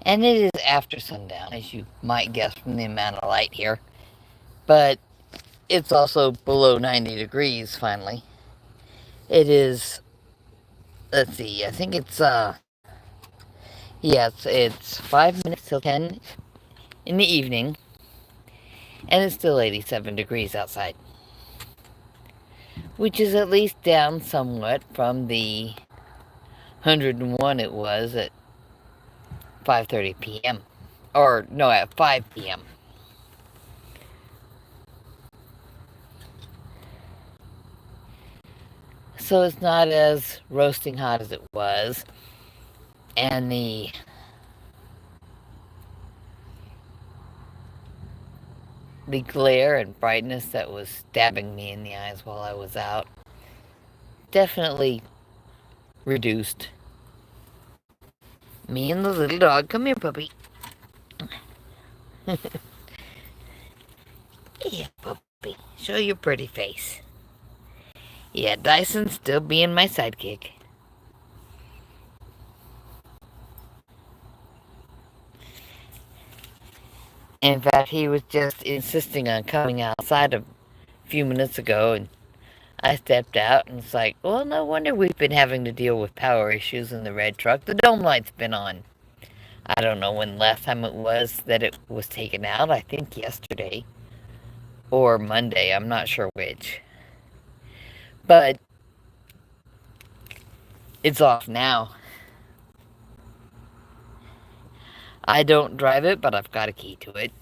And it is after sundown, as you might guess from the amount of light here. But it's also below 90 degrees finally. It is, let's see, I think it's, yes, it's 5 minutes till 10 in the evening, and it's still 87 degrees outside, which is at least down somewhat from the 101 it was at 5:30 p.m. Or, no, at 5 p.m. So it's not as roasting hot as it was, and the glare and brightness that was stabbing me in the eyes while I was out definitely reduced. Me and the little dog. Come here, puppy. Yeah, puppy. Show your pretty face. Yeah, Dyson's still being my sidekick. In fact, he was just insisting on coming outside a few minutes ago, and I stepped out, and it's like, well, no wonder we've been having to deal with power issues in the red truck. The dome light's been on. I don't know when the last time it was that it was taken out. I think yesterday. Or Monday. I'm not sure which. But it's off now. I don't drive it, but I've got a key to it.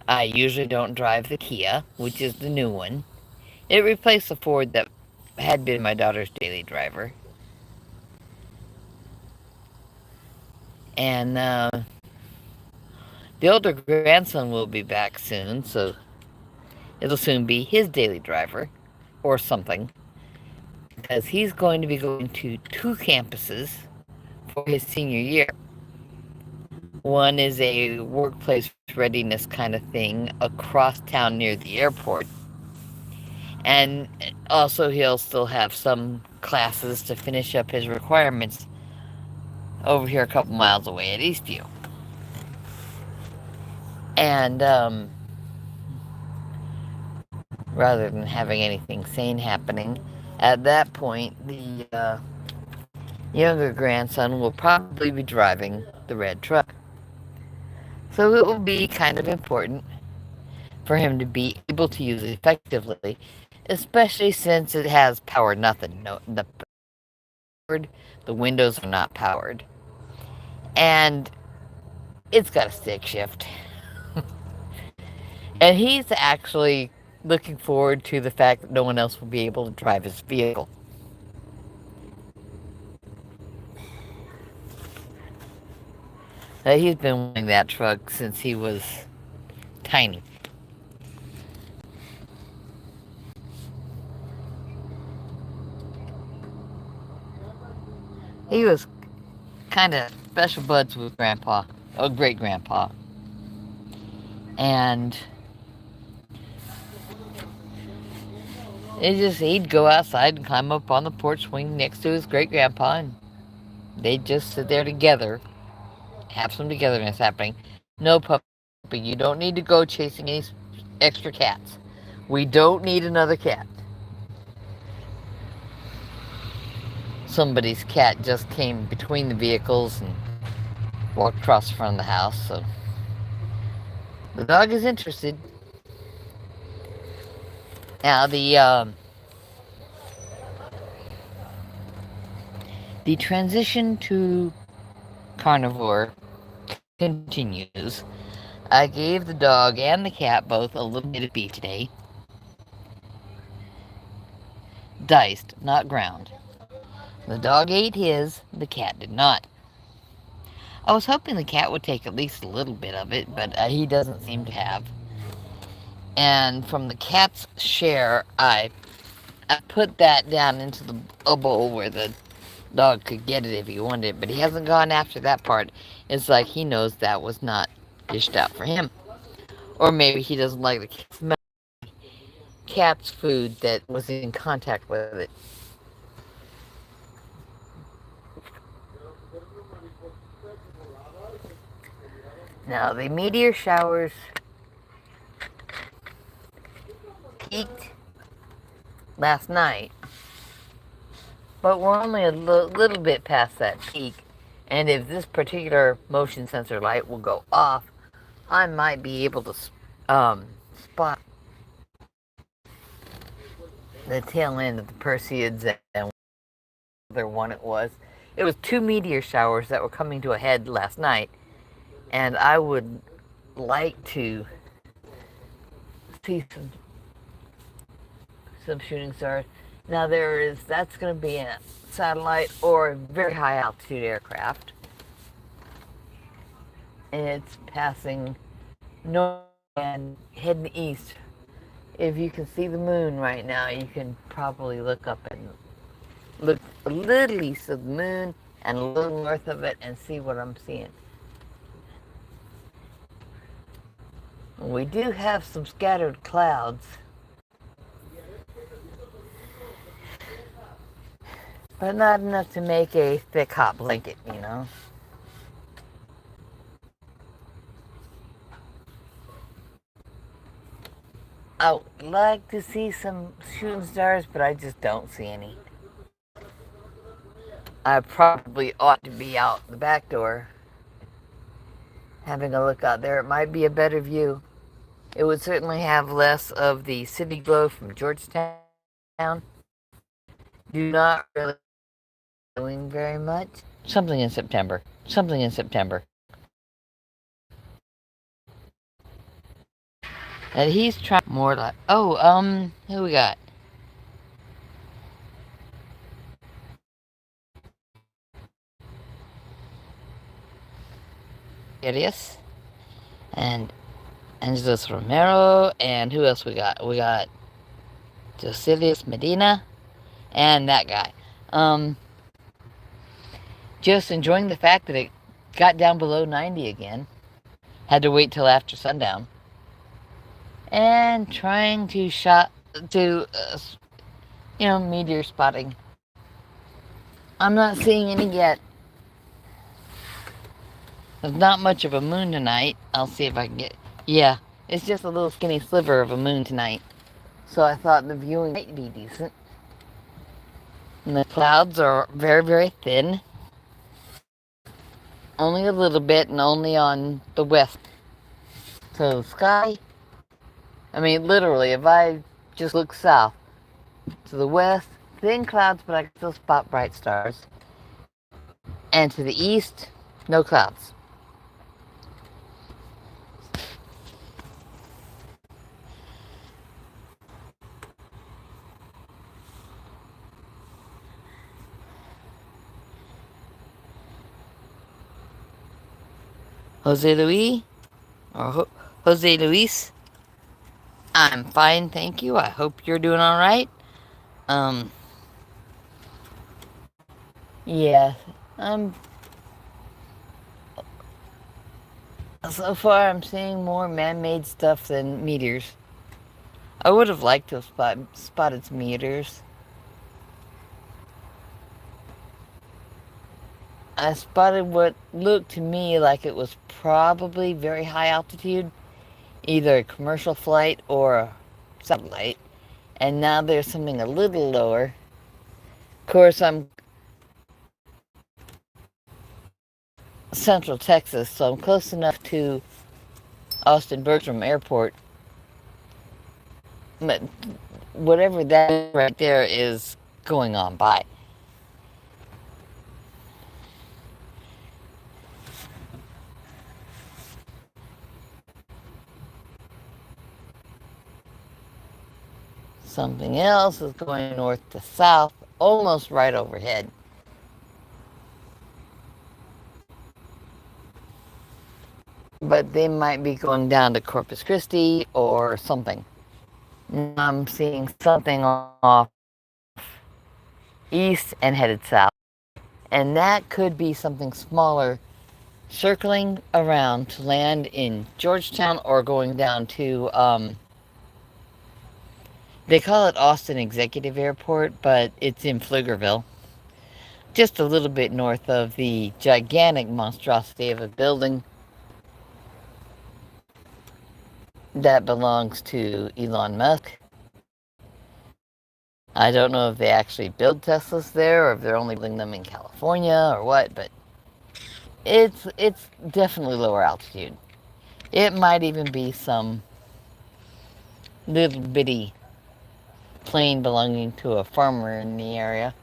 I usually don't drive the Kia, which is the new one. It replaced the Ford that had been my daughter's daily driver. And the older grandson will be back soon, so it'll soon be his daily driver, or something. Because he's going to be going to 2 campuses for his senior year. One is a workplace readiness kind of thing across town near the airport. And also he'll still have some classes to finish up his requirements over here a couple miles away at Eastview. And rather than having anything sane happening, at that point, the younger grandson will probably be driving the red truck. So it will be kind of important for him to be able to use it effectively, especially since it has power nothing. No, the windows are not powered. And it's got a stick shift. And he's actually looking forward to the fact that no one else will be able to drive his vehicle. He's been wanting that truck since he was tiny. He was kind of special buds with Grandpa, or great Grandpa. And he'd go outside and climb up on the porch swing next to his great grandpa, and they'd just sit there together, have some togetherness happening. No, puppy, you don't need to go chasing any extra cats. We don't need another cat. Somebody's cat just came between the vehicles and walked across the front of the house, so the dog is interested. Now, the transition to carnivore continues. I gave the dog and the cat both a little bit of beef today. Diced, not ground. The dog ate his, the cat did not. I was hoping the cat would take at least a little bit of it, but he doesn't seem to have. And from the cat's share, I put that down into a bowl where the dog could get it if he wanted it, but he hasn't gone after that part. It's like he knows that was not dished out for him. Or maybe he doesn't like the smell of cat's food that was in contact with it. Now, the meteor showers peaked last night, but we're only a little bit past that peak. And if this particular motion sensor light will go off, I might be able to spot the tail end of the Perseids and other one it was. It was two meteor showers that were coming to a head last night, and I would like to see some shooting stars. Now that's going to be a satellite or a very high altitude aircraft, and it's passing north and heading east. If you can see the moon right now, you can probably look up and look a little east of the moon and a little north of it and see what I'm seeing. We do have some scattered clouds, but not enough to make a thick hot blanket, you know. I would like to see some shooting stars, but I just don't see any. I probably ought to be out the back door having a look out there. It might be a better view. It would certainly have less of the city glow from Georgetown. Do not really doing very much. Something in September. Something in September. And he's trying more like, who we got? Arias and Angelos Romero, and who else we got? We got Joselius Medina and that guy. Just enjoying the fact that it got down below 90 again. Had to wait till after sundown. And trying to meteor spotting. I'm not seeing any yet. There's not much of a moon tonight. I'll see if I can get... Yeah, it's just a little skinny sliver of a moon tonight. So I thought the viewing might be decent. And the clouds are very, very thin. Only a little bit, and only on the west. So the sky... I mean, literally, if I just look south to the west, thin clouds, but I can still spot bright stars. And to the east, no clouds. Jose Luis, I'm fine, thank you. I hope you're doing all right. Yeah, so far I'm seeing more man-made stuff than meteors. I would have liked to have spotted some meteors. I spotted what looked to me like it was probably very high altitude, either a commercial flight or a satellite. And now there's something a little lower. Of course, I'm Central Texas, so I'm close enough to Austin Bergstrom Airport. But whatever that is right there is going on by. Something else is going north to south, almost right overhead. But they might be going down to Corpus Christi or something. I'm seeing something off east and headed south. And that could be something smaller circling around to land in Georgetown or going down to, they call it Austin Executive Airport, but it's in Pflugerville. Just a little bit north of the gigantic monstrosity of a building. that belongs to Elon Musk. I don't know if they actually build Teslas there or if they're only building them in California or what, but it's definitely lower altitude. It might even be some little bitty plane belonging to a farmer in the area.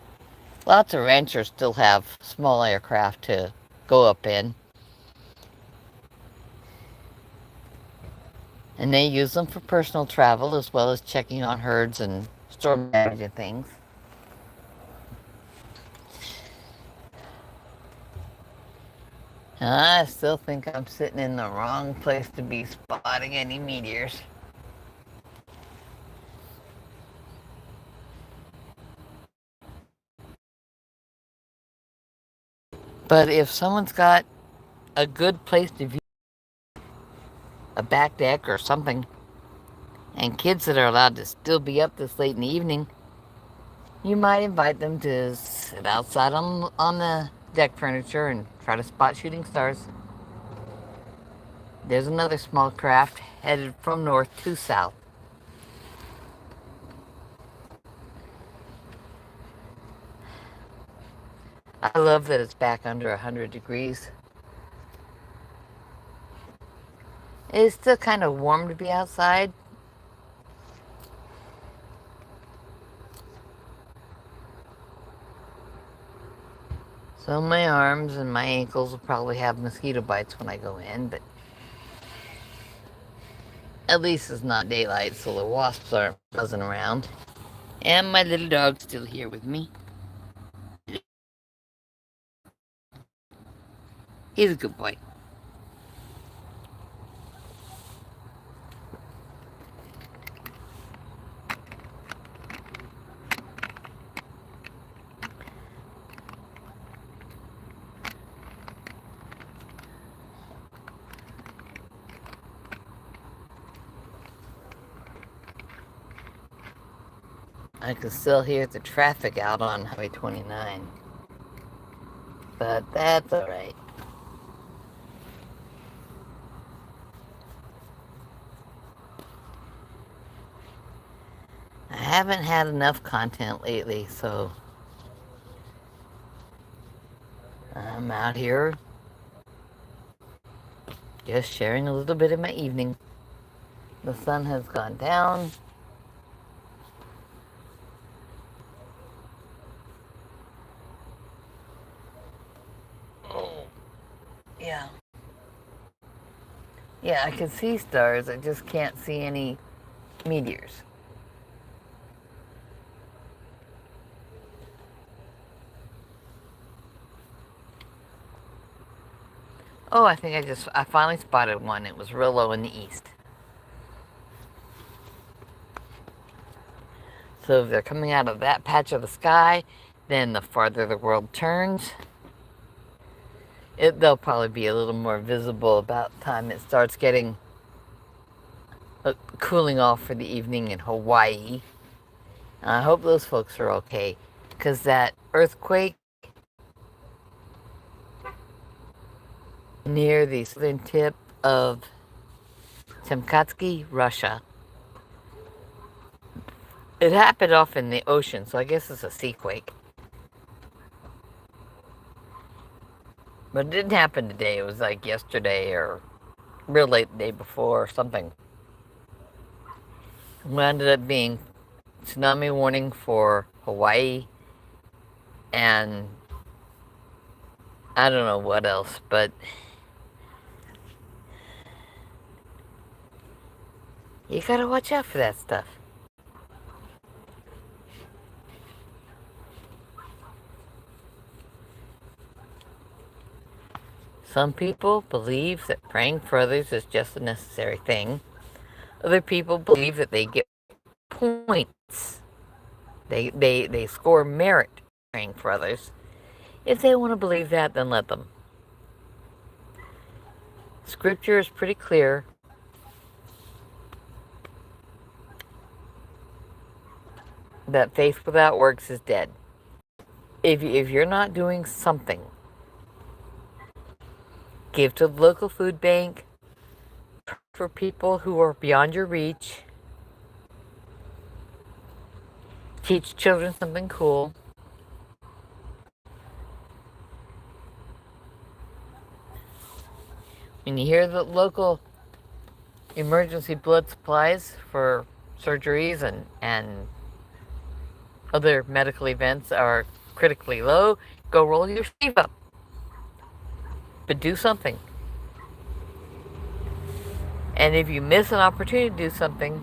Lots of ranchers still have small aircraft to go up in, and they use them for personal travel as well as checking on herds and storm damage and things. I still think I'm sitting in the wrong place to be spotting any meteors. But if someone's got a good place to view, a back deck or something, and kids that are allowed to still be up this late in the evening, you might invite them to sit outside on the deck furniture and try to spot shooting stars. There's another small craft headed from north to south. I love that it's back under 100 degrees. It's still kind of warm to be outside. So my arms and my ankles will probably have mosquito bites when I go in, but at least it's not daylight, so the wasps aren't buzzing around. And my little dog's still here with me. He's a good boy. I can still hear the traffic out on Highway 29. But that's alright. I haven't had enough content lately, so I'm out here just sharing a little bit of my evening. The sun has gone down. Oh, yeah. Yeah, I can see stars. I just can't see any meteors. Oh, I think I finally spotted one. It was real low in the east. So if they're coming out of that patch of the sky, then the farther the world turns, they'll probably be a little more visible about the time it starts getting cooling off for the evening in Hawaii. I hope those folks are okay, because that earthquake near the southern tip of Temkatsky, Russia, it happened off in the ocean, so I guess it's a sea quake. But it didn't happen today. It was like yesterday or real late the day before or something. It ended up being tsunami warning for Hawaii and I don't know what else, but you gotta watch out for that stuff. Some people believe that praying for others is just a necessary thing. Other people believe that they get points. They score merit praying for others. If they want to believe that, then let them. Scripture is pretty clear that faith without works is dead. If you're not doing something, give to the local food bank, for people who are beyond your reach. Teach children something cool. When you hear that local emergency blood supplies for surgeries and other medical events are critically low, go roll your sleeve up. But do something. And if you miss an opportunity to do something,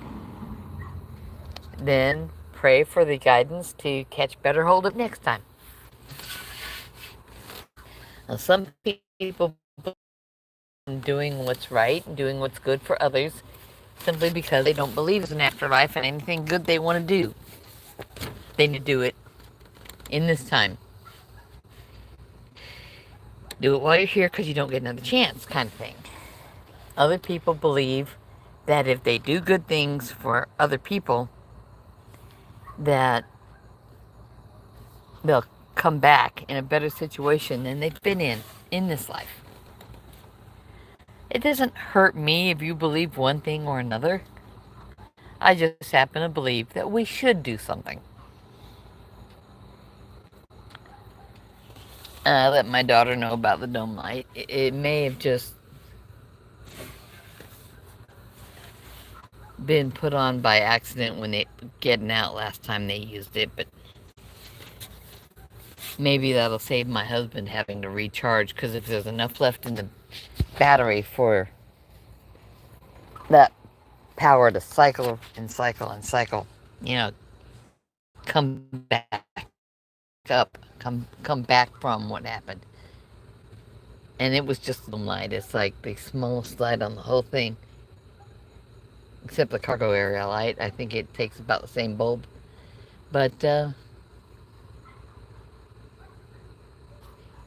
then pray for the guidance to catch better hold of next time. Now, some people believe in doing what's right and doing what's good for others simply because they don't believe there's an afterlife and anything good they want to do, they need to do it in this time. Do it while you're here because you don't get another chance, kind of thing. Other people believe that if they do good things for other people, that they'll come back in a better situation than they've been in this life. It doesn't hurt me if you believe one thing or another. I just happen to believe that we should do something. I let my daughter know about the dome light. It may have just been put on by accident when they getting out last time they used it, but maybe that'll save my husband having to recharge, because if there's enough left in the battery for that power to cycle and cycle and cycle, come back up, come back from what happened. And it was just the light. It's like the smallest light on the whole thing, except the cargo area light. I think it takes about the same bulb. But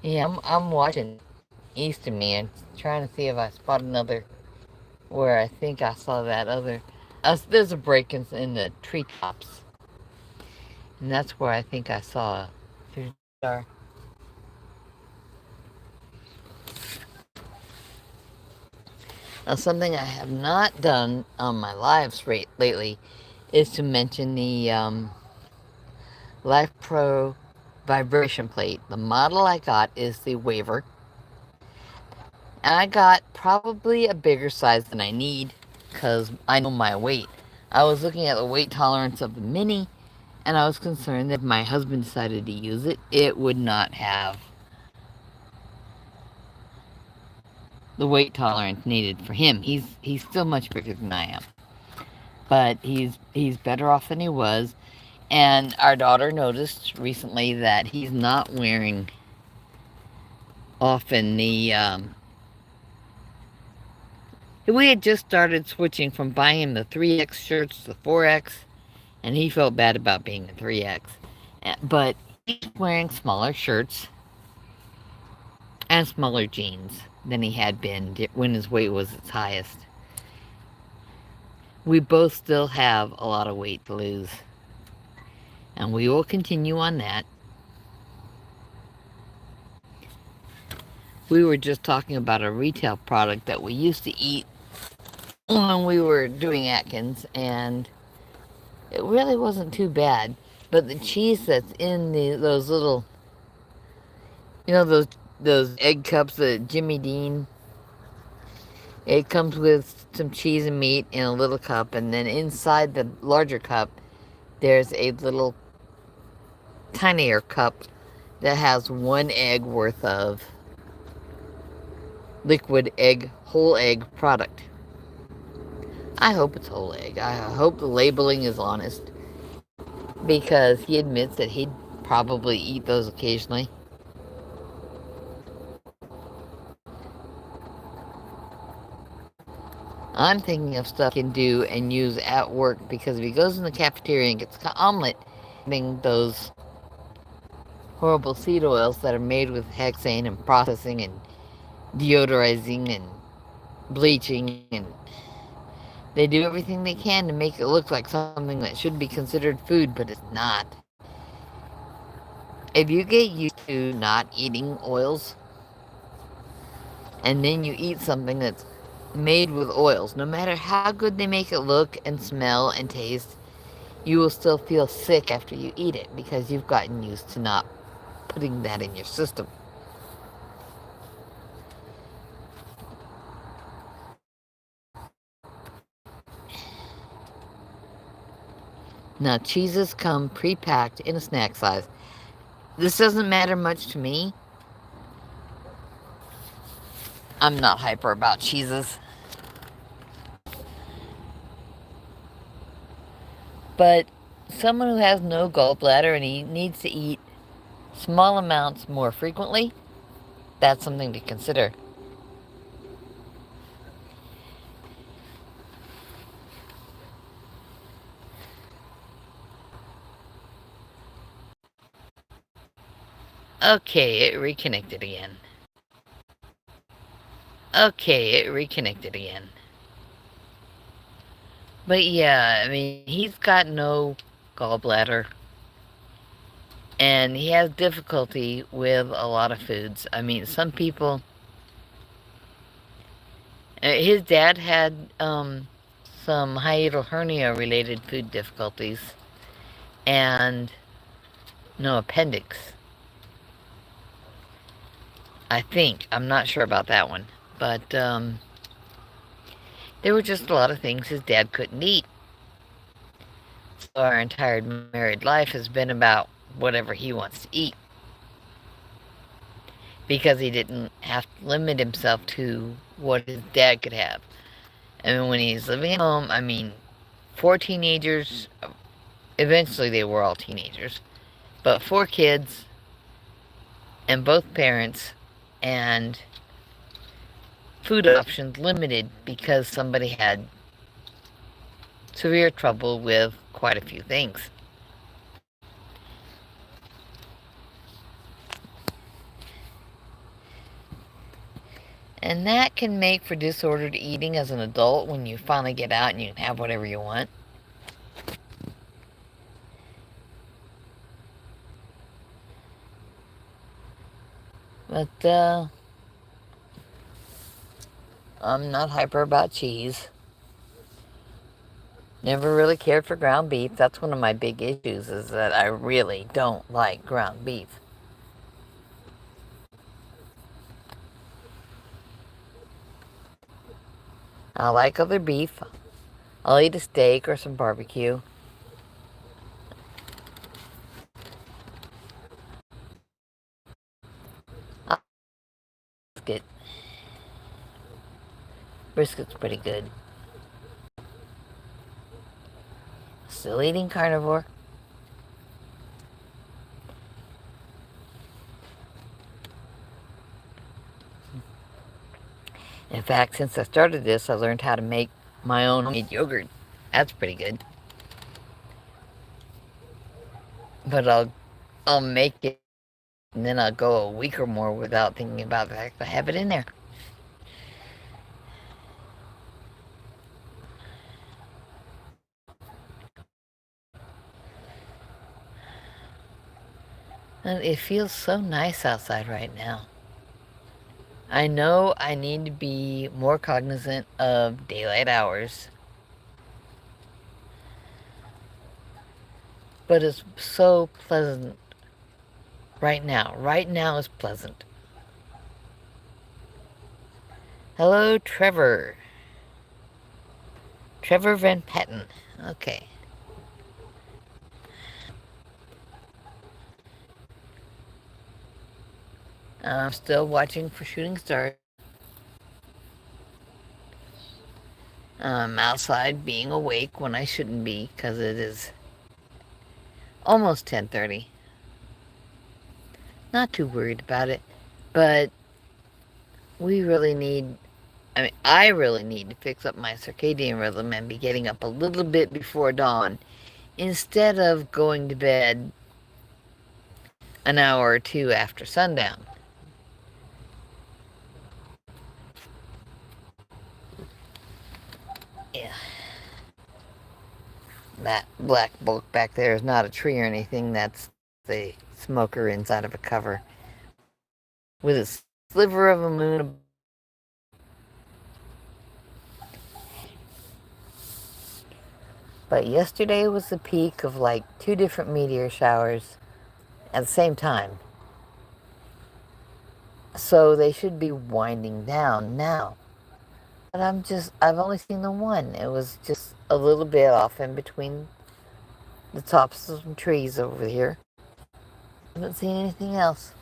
yeah, I'm watching east of me and trying to see if I spot another where I think I saw that other. There's a break in the treetops, and that's where I think I saw a future star. Now, something I have not done on my lives lately is to mention the Life Pro vibration plate. The model I got is the Waver. And I got probably a bigger size than I need because I know my weight. I was looking at the weight tolerance of the Mini, and I was concerned that if my husband decided to use it, it would not have the weight tolerance needed for him. He's still much bigger than I am, but he's better off than he was. And our daughter noticed recently that he's not wearing often the we had just started switching from buying him the 3X shirts to the 4X, and he felt bad about being a 3X. But he's wearing smaller shirts and smaller jeans than he had been when his weight was its highest. We both still have a lot of weight to lose, and we will continue on that. We were just talking about a retail product that we used to eat when we were doing Atkins, and it really wasn't too bad. But the cheese that's in those little, those egg cups that Jimmy Dean, it comes with some cheese and meat in a little cup, and then inside the larger cup, there's a little tinier cup that has one egg worth of liquid egg, whole egg product. I hope it's whole egg. I hope the labeling is honest, because he admits that he'd probably eat those occasionally. I'm thinking of stuff he can do and use at work, because if he goes in the cafeteria and gets an omelet, having those horrible seed oils that are made with hexane and processing and deodorizing and bleaching, and they do everything they can to make it look like something that should be considered food, but it's not. If you get used to not eating oils, and then you eat something that's made with oils. No matter how good they make it look and smell and taste, you will still feel sick after you eat it because you've gotten used to not putting that in your system. Now, cheeses come pre-packed in a snack size. This doesn't matter much to me. I'm not hyper about cheeses. But someone who has no gallbladder and he needs to eat small amounts more frequently, that's something to consider. Okay, it reconnected again. Okay, it reconnected again. But yeah, I mean, he's got no gallbladder. And he has difficulty with a lot of foods. I mean, some people. His dad had some hiatal hernia related food difficulties and no appendix. I think. I'm not sure about that one. But there were just a lot of things his dad couldn't eat. So our entire married life has been about whatever he wants to eat. Because he didn't have to limit himself to what his dad could have. I mean, when he's living at home, I mean, 4 teenagers, eventually they were all teenagers, but 4 kids, and both parents, and food options limited because somebody had severe trouble with quite a few things. And that can make for disordered eating as an adult when you finally get out and you can have whatever you want. But, I'm not hyper about cheese. Never really cared for ground beef. That's one of my big issues, is that I really don't like ground beef. I like other beef. I'll eat a steak or some barbecue. Brisket. Brisket's pretty good. Still eating carnivore. In fact, since I started this, I learned how to make my own homemade yogurt. That's pretty good. But I'll make it and then I'll go a week or more without thinking about the fact I have it in there. And it feels so nice outside right now. I know I need to be more cognizant of daylight hours, but it's so pleasant right now. Right now is pleasant. Hello, Trevor. Trevor Van Patten. Okay. I'm still watching for shooting stars. I'm outside being awake when I shouldn't be because it is almost 10:30. Not too worried about it, but we really need, I mean, I really need to fix up my circadian rhythm and be getting up a little bit before dawn instead of going to bed an hour or two after sundown. Yeah. That black bulk back there is not a tree or anything. That's the smoker inside of a cover with a sliver of a moon. But yesterday was the peak of like 2 different meteor showers at the same time. So they should be winding down now. But I've only seen the one. It was just a little bit off in between the tops of some trees over here. I haven't seen anything else.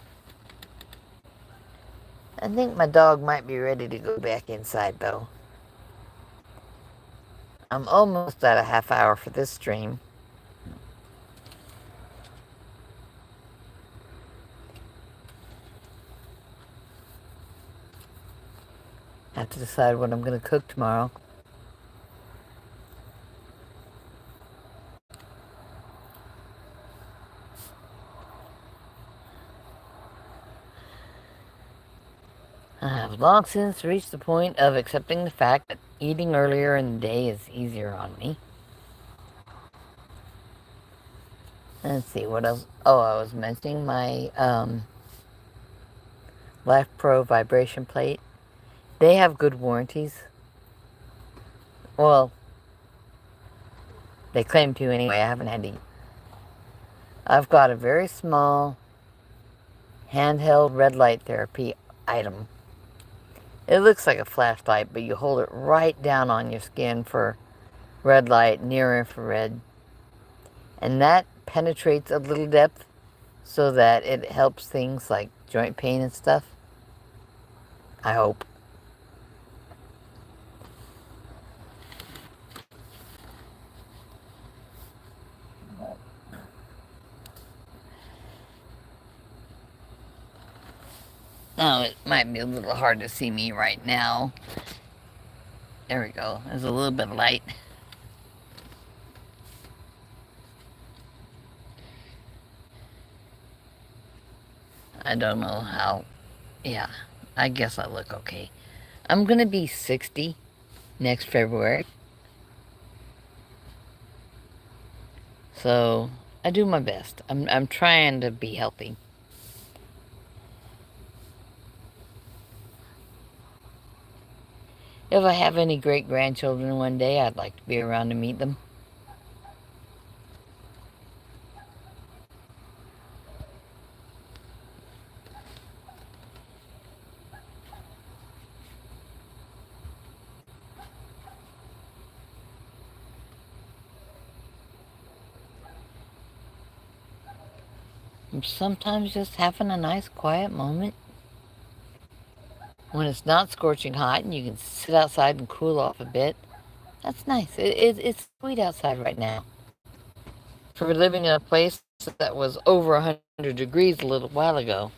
I think my dog might be ready to go back inside though. I'm almost at a half hour for this stream. I have to decide what I'm going to cook tomorrow. I have long since reached the point of accepting the fact that eating earlier in the day is easier on me. Let's see, what else? Oh, I was mentioning my Life Pro vibration plate. They have good warranties. Well, they claim to anyway. I haven't had to. I've got a very small handheld red light therapy item. It looks like a flashlight, but you hold it right down on your skin for red light, near infrared. And that penetrates a little depth so that it helps things like joint pain and stuff. I hope. Oh, it might be a little hard to see me right now. There we go. There's a little bit of light. I don't know how. Yeah, I guess I look okay. I'm gonna be 60 next February. So, I do my best. I'm trying to be healthy. If I have any great-grandchildren one day, I'd like to be around to meet them. Sometimes just having a nice quiet moment when it's not scorching hot and you can sit outside and cool off a bit. That's nice. It's sweet outside right now. For living in a place that was over 100 degrees a little while ago.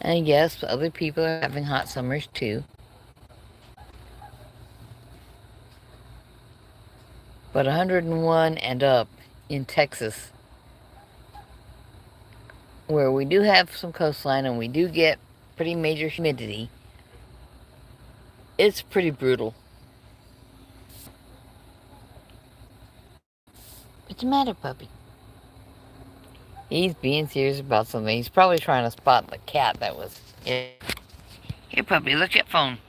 And yes, other people are having hot summers too. But 101 and up in Texas, where we do have some coastline and we do get pretty major humidity, it's pretty brutal. What's the matter, puppy? He's being serious about something. He's probably trying to spot the cat that was... Here, puppy, look at phone.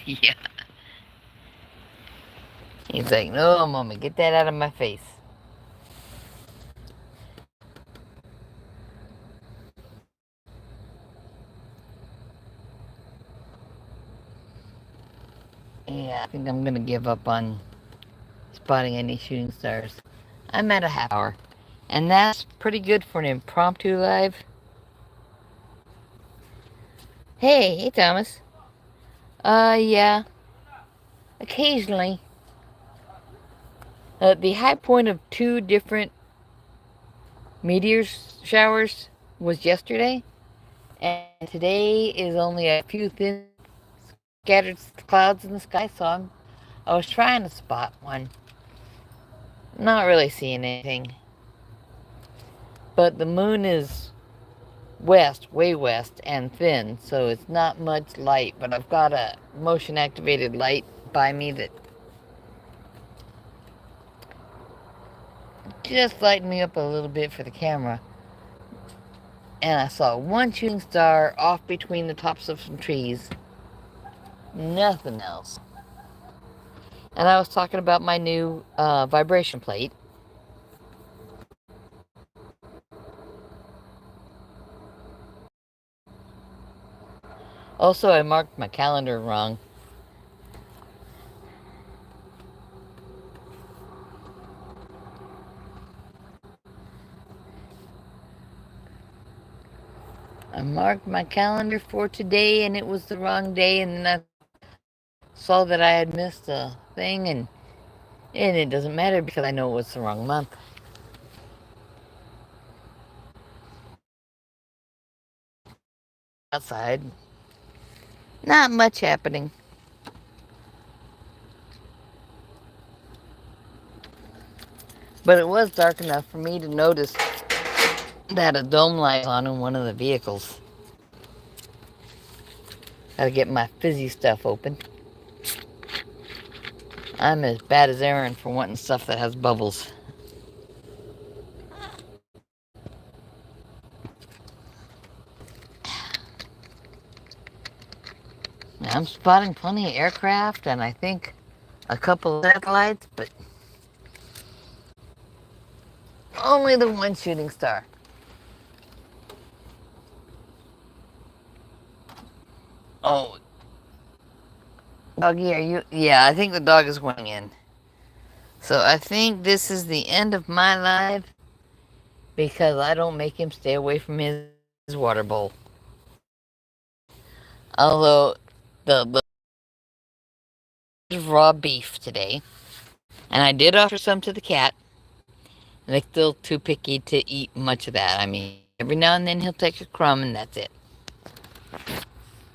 Yeah. He's like, no, Mommy, get that out of my face. Yeah, I think I'm gonna give up on spotting any shooting stars. I'm at a half hour, and that's pretty good for an impromptu live. Hey, Thomas. Yeah. Occasionally. The high point of 2 different meteor showers was yesterday, and today is only a few thin scattered clouds in the sky, so I was trying to spot one. Not really seeing anything. But the moon is west, way west, and thin, so it's not much light, but I've got a motion activated light by me that just lighten me up a little bit for the camera. and I saw one shooting star off between the tops of some trees. Nothing else. And I was talking about my new vibration plate. Also, I marked my calendar wrong. I marked my calendar for today and it was the wrong day, and then I saw that I had missed a thing, and it doesn't matter because I know it was the wrong month. Outside, not much happening. But it was dark enough for me to notice that a dome light was on in one of the vehicles. Gotta get my fizzy stuff open. I'm as bad as Aaron for wanting stuff that has bubbles. Now, I'm spotting plenty of aircraft and I think a couple of satellites, but only the one shooting star. Oh, doggy, are you? Yeah, I think the dog is going in. So I think this is the end of my live because I don't make him stay away from his water bowl. Although the raw beef today, and I did offer some to the cat, and they're still too picky to eat much of that. I mean, every now and then he'll take a crumb and that's it.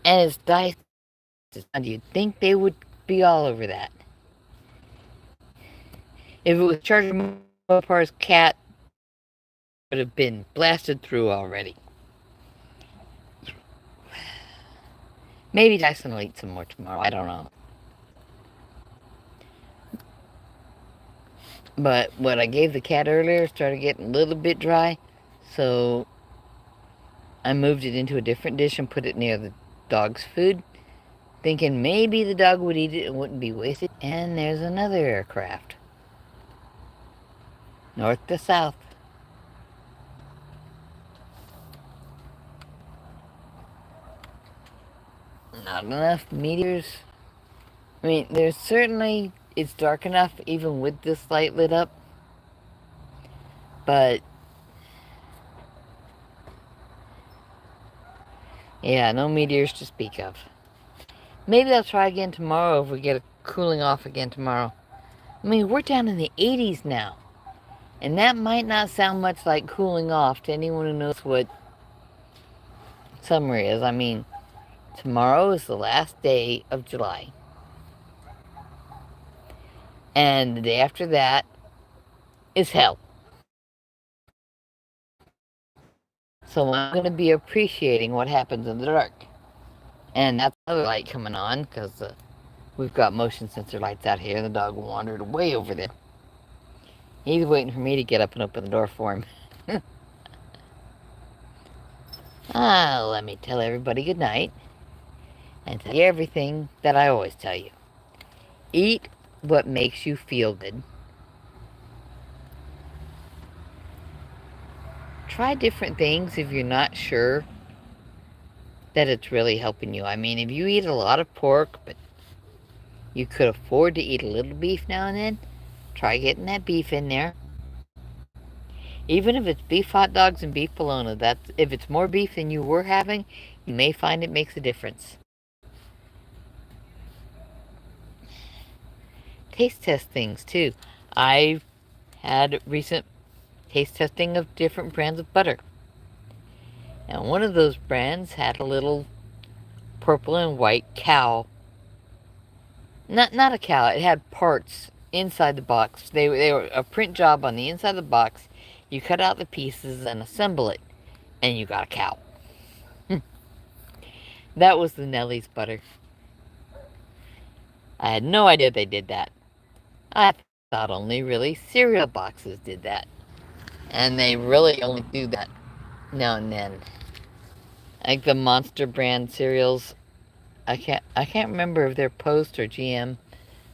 And his dice, you'd think they would be all over that. If it was Charger Mopar's cat, it would have been blasted through already. Maybe Dyson will eat some more tomorrow. I don't know. But what I gave the cat earlier started getting a little bit dry, so I moved it into a different dish and put it near the dog's food, thinking maybe the dog would eat it and wouldn't be wasted. And there's another aircraft. North to south. Not enough meteors. I mean, there's certainly, it's dark enough even with this light lit up. But, yeah, no meteors to speak of. Maybe I'll try again tomorrow if we get a cooling off again tomorrow. I mean, we're down in the 80s now. And that might not sound much like cooling off to anyone who knows what summer is. I mean, tomorrow is the last day of July. And the day after that is hell. So I'm going to be appreciating what happens in the dark. And that's another light coming on because we've got motion sensor lights out here. The dog wandered way over there. He's waiting for me to get up and open the door for him. Let me tell everybody good night and tell you everything that I always tell you. Eat what makes you feel good. Try different things if you're not sure that it's really helping you. I mean, if you eat a lot of pork, but you could afford to eat a little beef now and then, try getting that beef in there. Even if it's beef hot dogs and beef bologna, if it's more beef than you were having, you may find it makes a difference. Taste test things too. I've had recent taste testing of different brands of butter. And one of those brands had a little purple and white cow. Not a cow, it had parts inside the box. They were a print job on the inside of the box. You cut out the pieces and assemble it, and you got a cow. That was the Nellie's butter. I had no idea they did that. I thought only really cereal boxes did that. And they really only do that now and then. Like the Monster brand cereals. I can't remember if they're Post or GM,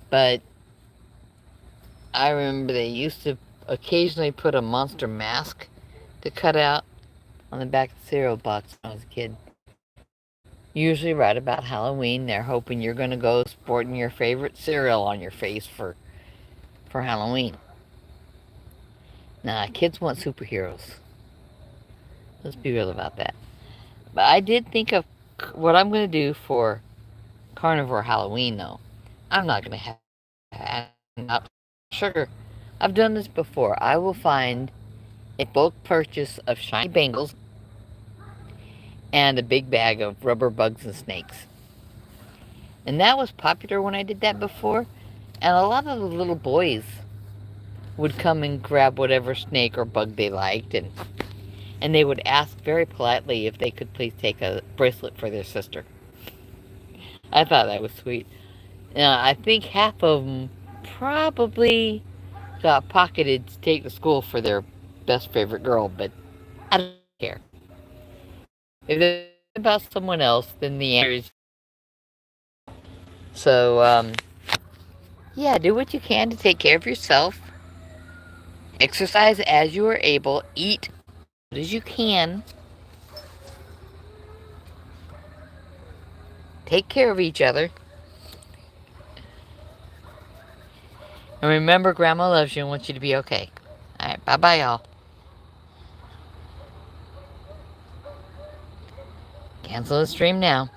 but I remember they used to occasionally put a Monster mask to cut out on the back of the cereal box when I was a kid. Usually right about Halloween, they're hoping you're going to go sporting your favorite cereal on your face for Halloween. Nah, kids want superheroes. Let's be real about that. But I did think of what I'm going to do for Carnivore Halloween, though. I'm not going to have not sugar. I've done this before. I will find a bulk purchase of shiny bangles and a big bag of rubber bugs and snakes. And that was popular when I did that before. And a lot of the little boys would come and grab whatever snake or bug they liked, and they would ask very politely if they could please take a bracelet for their sister. I thought that was sweet. I think half of them probably got pocketed to take to school for their best favorite girl, but I don't care. If it's about someone else, then the answer is so. Yeah, do what you can to take care of yourself. Exercise as you are able. Eat as you can. Take care of each other. And remember, Grandma loves you and wants you to be okay. Alright, bye-bye, y'all. Cancel the stream now.